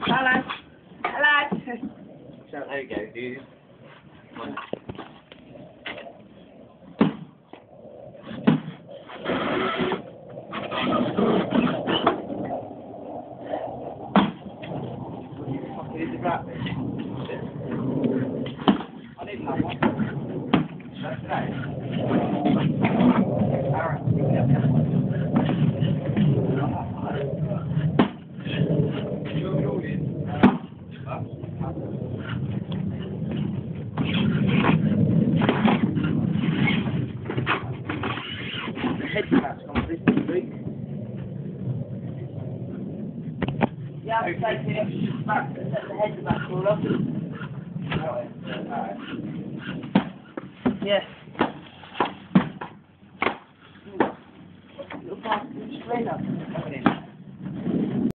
Hello. Hello. So there you go, dude. Fucking the rat bitch. I need another one. That's right. Alright. Headcrab's gone this week. Yeah, I'm taking it back to set the head back all up. Yeah. Little bastard, straight up.